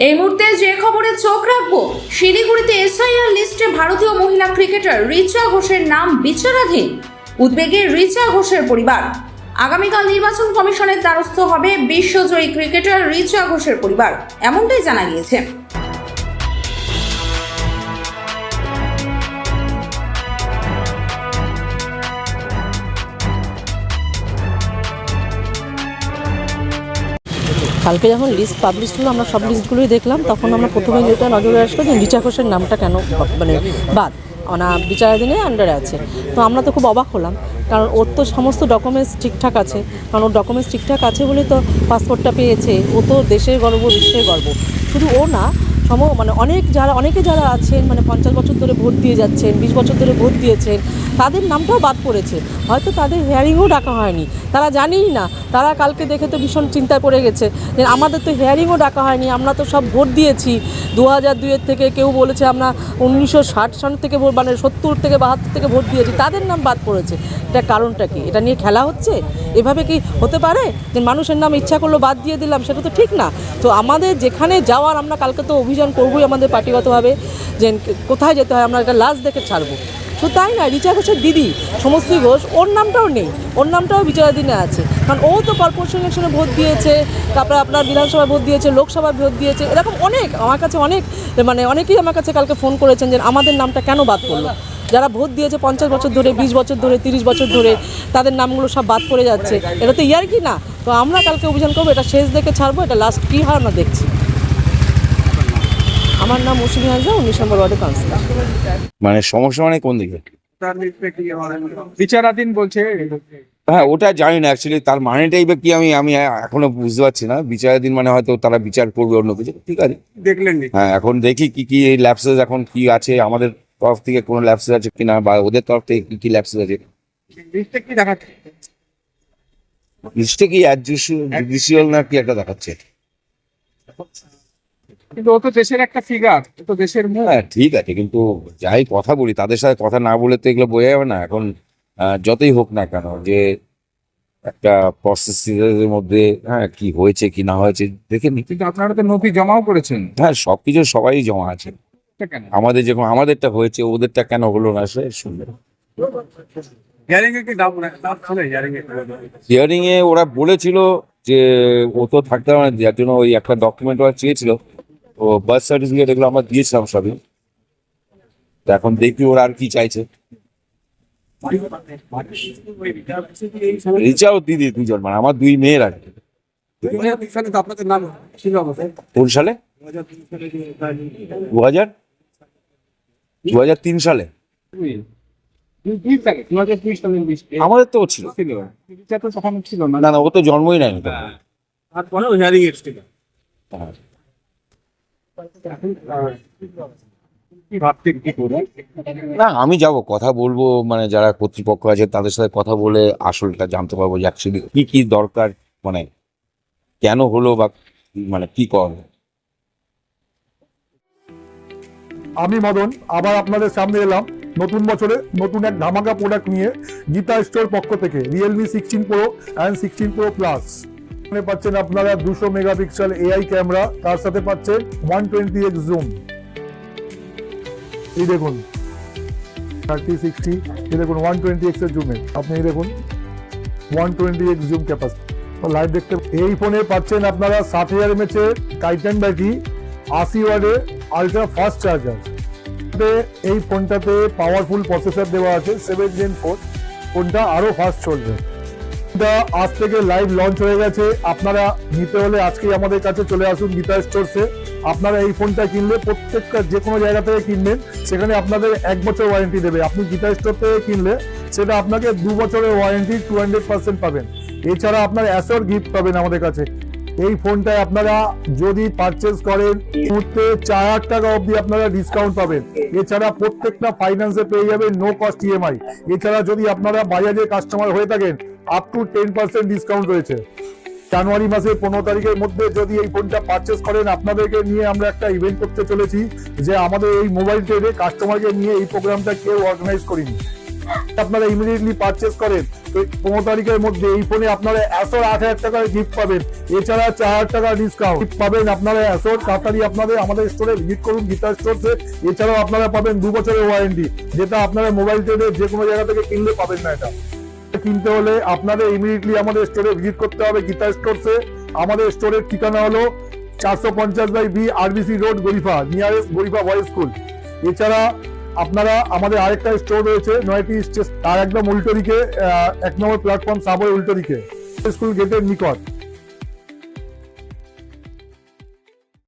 এই মুহূর্তে যে খবরে চোখ রাখবো, শিলিগুড়িতে এসআইআর লিস্টে ভারতীয় মহিলা ক্রিকেটার রিচা ঘোষের নাম বিচারাধীন। উদ্বেগে রিচা ঘোষের পরিবার। আগামীকাল নির্বাচন কমিশনের দ্বারস্থ হবে বিশ্বজয়ী ক্রিকেটার রিচা ঘোষের পরিবার, এমনটাই জানা গিয়েছে। কালকে যখন লিস্ট পাবলিশ হলো, আমরা সব লিস্টগুলোই দেখলাম। তখন আমরা প্রথমে যেটা নজরে আসলো যে রিচা ঘোষের নামটা কেন মানে বাদ, বিচারাধীনে আন্ডারে আছে। তো আমরা তো খুব অবাক হলাম, কারণ ওর তো সমস্ত ডকুমেন্টস ঠিকঠাক আছে। কারণ ওর ডকুমেন্টস ঠিকঠাক আছে বলে তো পাসপোর্টটা পেয়েছে। ও তো দেশের গর্ব, বিশ্বের গর্ব। শুধু ও না, অনেকে যারা আছেন, মানে 50 বছর ধরে ভোট দিয়ে যাচ্ছেন, 20 বছর ধরে ভোট দিয়েছেন, তাদের নামটাও বাদ পড়েছে। হয়তো তাদের হিয়ারিংও ডাকা হয়নি, তারা জানেই না। তারা কালকে দেখে তো ভীষণ চিন্তায় পড়ে গেছে যে আমাদের তো হিয়ারিংও ডাকা হয়নি, আমরা তো সব ভোট দিয়েছি 2002 থেকে। কেউ বলেছে আমরা 1960 সাল থেকে ভোট, মানে 70 থেকে 72 থেকে ভোট দিয়েছি, তাদের নাম বাদ পড়েছে। এটা কারণটা কি? এটা নিয়ে খেলা হচ্ছে? এভাবে কি হতে পারে যে মানুষের নাম ইচ্ছা করলো বাদ দিয়ে দিলাম? সেটা তো ঠিক না। তো আমাদের যেখানে যাওয়ার, আমরা কালকে তো অভিযান করবোই আমাদের পার্টিগতভাবে, যে কোথায় যেতে হয় আমরা একটা লাশ দেখে ছাড়বো। তো তাই না, রিচা ঘোষের দিদি সমস্তি ঘোষ, ওর নামটাও নেই, ওর নামটাও বিচারাধীনে আছে। কারণ ও তো কর্পোরেশন ইলেকশনে ভোট দিয়েছে, তারপরে আপনার বিধানসভায় ভোট দিয়েছে, লোকসভায় ভোট দিয়েছে। এরকম আমার কাছে অনেকেই আমার কাছে কালকে ফোন করেছেন যে আমাদের নামটা কেন বাদ পড়লো। যারা ভোট দিয়েছে 50 বছর ধরে, 20 বছর ধরে, 30 বছর ধরে, তাদের নামগুলো সব বাদ পড়ে যাচ্ছে। এটা তো ইয়ার কি না? তো আমরা কালকে অভিযান করবো, এটা শেষ দেখে ছাড়বো। এটা লাস্ট কী হয় আমরা দেখছি। আমার নাম মৌসুমী হাজরা, 19 নম্বর ওয়ার্ডের কাউন্সিলর। মানে সমস্যা মানে কোন দিকে? বিচারাধীন বলছে। হ্যাঁ, ওটা জানি না অ্যাকচুয়ালি, তার মানেটাই বা কি আমি এখনো বুঝতে পারছি না। বিচারাধীন মানে হয়তো তারা বিচার করবে অন্য কিছু, ঠিক আছে। দেখলেন? হ্যাঁ, এখন দেখি কি এই ল্যাপসেস এখন কি আছে, আমাদের তরফ থেকে কোনো ল্যাপসেস আছে কিনা, বা ওদের তরফ থেকে কি ল্যাপসেস আছে। লিস্টে কি দেখাচ্ছে? লিস্টে কি জুডিশিয়াল না কি একটা দেখাচ্ছে। কিন্তু ও তো দেশের একটা ফিগার, ও তো দেশের মুখ। হ্যাঁ ঠিক আছে, কিন্তু যাই কথা বলি, তাদের সাথে কথা না বলে তো এগুলো বোঝা যাবে না। এখন যতই হোক না কেন, যে একটা প্রসেসের মধ্যে হ্যাঁ কি হয়েছে কি না হয়েছে দেখে নি। কিন্তু আপনারা তো নথি জমাও করেছেন। হ্যাঁ, সবকিছু সবাই জমা আছে। কেন আমাদের যখন আমাদেরটা হয়েছে, ওদেরটা কেন হলো না সে শুনবে। হিয়ারিং এ ওরা বলেছিল যে ও তো থাকতে হবে না, যার জন্য ওই একটা ডকুমেন্ট ওরা চেয়েছিল, ও বার্থ সার্টিফিকেট, এগুলো আমরা দিয়েছিলাম সবই। তো এখন দেখি ওরা আর কি চাইছে। রিচাও দিদি দুজন, মানে আমার দুই মেয়ের আর কি। আপনাদের নাম ছিল কোন সালে? 2003 সালে আমাদের তো ছিল। তখন ছিল না। না, ও তো জন্মই নেয়নি। তারপরে হিয়ারিং এসেছিল। না, আমি যাব, কথা বলবো, মানে যারা কর্তৃপক্ষ আছে তাদের সাথে কথা বলে আসলটা জানতে পারবো যে অ্যাকচুয়ালি কি দরকার, মানে কেন হলো, বা মানে কি করবে। আমি মদন আবার আপনাদের সামনে এলাম নতুন বছরে নতুন এক ধামাকা প্রোডাক্ট নিয়ে গীতা স্টোর পক্ষ থেকে। Realme 16 pro and 16 pro plus পাচ্ছেন আপনারা 200 মেগাপিক্সেল এআই ক্যামেরা, তার সাথে পাচ্ছেন 120x জুম। এই দেখুন 30-60, এই দেখুন 120x এর জুমে, আপনি এই দেখুন 120x জুম ক্যাপাসিটি লাইভ দেখতে। এই ফোনে পাচ্ছেন আপনারা 60,000 mAh এর টাইটান ব্যাটারি, 80 ওয়াটের আলট্রা ফাস্ট চার্জার। এই ফোনটাতে পাওয়ারফুল প্রসেসর দেওয়া আছে 7 Gen 4, ফোনটা আরো ফাস্ট চলবে। এটা আজ থেকে লাইভ লঞ্চ হয়ে গেছে। আপনারা নিতে হলে আজকেই আমাদের কাছে চলে আসুন গীতা স্টোরসে। আপনারা এই ফোনটা কিনলে, প্রত্যেকটা যে কোনো জায়গা থেকে কিনবেন, সেখানে আপনাদের 1 বছর ওয়ারেন্টি দেবে। আপনি গীতা স্টোর থেকে কিনলে সেটা আপনাকে 2 বছরের ওয়ারেন্টি 200% পাবেন। এছাড়া আপনার অ্যাসোর গিফট পাবেন আমাদের কাছে। এই ফোনটায় আপনারা যদি পারচেজ করেন, এই মুহূর্তে 4,000 টাকা অবধি আপনারা ডিসকাউন্ট পাবেন। এছাড়া প্রত্যেকটা ফাইন্যান্সে পেয়ে যাবেন নো কস্ট ইএমআই। এছাড়া যদি আপনারা বাজাজের কাস্টমার হয়ে থাকেন, আপ টু 10% ডিসকাউন্ট রয়েছে। জানুয়ারি মাসের 15 তারিখের মধ্যে যদি এই ফোনটা পারচেজ করেন, আপনাদেরকে নিয়ে আমরা একটা ইভেন্ট করতে চলেছি, যে আমাদের এই মোবাইল ট্রেডে কাস্টমারকে নিয়ে এই প্রোগ্রামটা কেউ অর্গানাইজ করিনি। আপনারা ইমিডিয়েটলি পারচেস করেন তো 15 তারিখের মধ্যে এই ফোনে আপনারা অ্যাসোর 8,000 টাকার গিফট পাবেন, এছাড়া 4,000 টাকা ডিসকাউন্ট পাবেন আপনারা অ্যাসোর। তাড়াতাড়ি আপনাদের আমাদের স্টোরে ভিজিট করুন গীতা স্টোরসে। এছাড়াও আপনারা পাবেন 2 বছরের ওয়ারেন্টি, যেটা আপনারা মোবাইল ট্রেডে যে কোনো জায়গা থেকে কিনলে পাবেন না। এটা কিনতে হলে আপনাদের ইমিডিয়েটলি আমাদের স্টোরে ভিজিট করতে হবে গীতা স্টোরসে। আমাদের স্টোরের ঠিকানা হলো 450/B RBC road, Garifa, nearest Garifa boys school. এছাড়া আপনারা আমাদের আরেকটা স্টোর রয়েছে নয়টি তার একদম উল্টো দিকে 1 নম্বর প্ল্যাটফর্ম সাবওয়ে উল্টো দিকে স্কুল গেটের নিকট।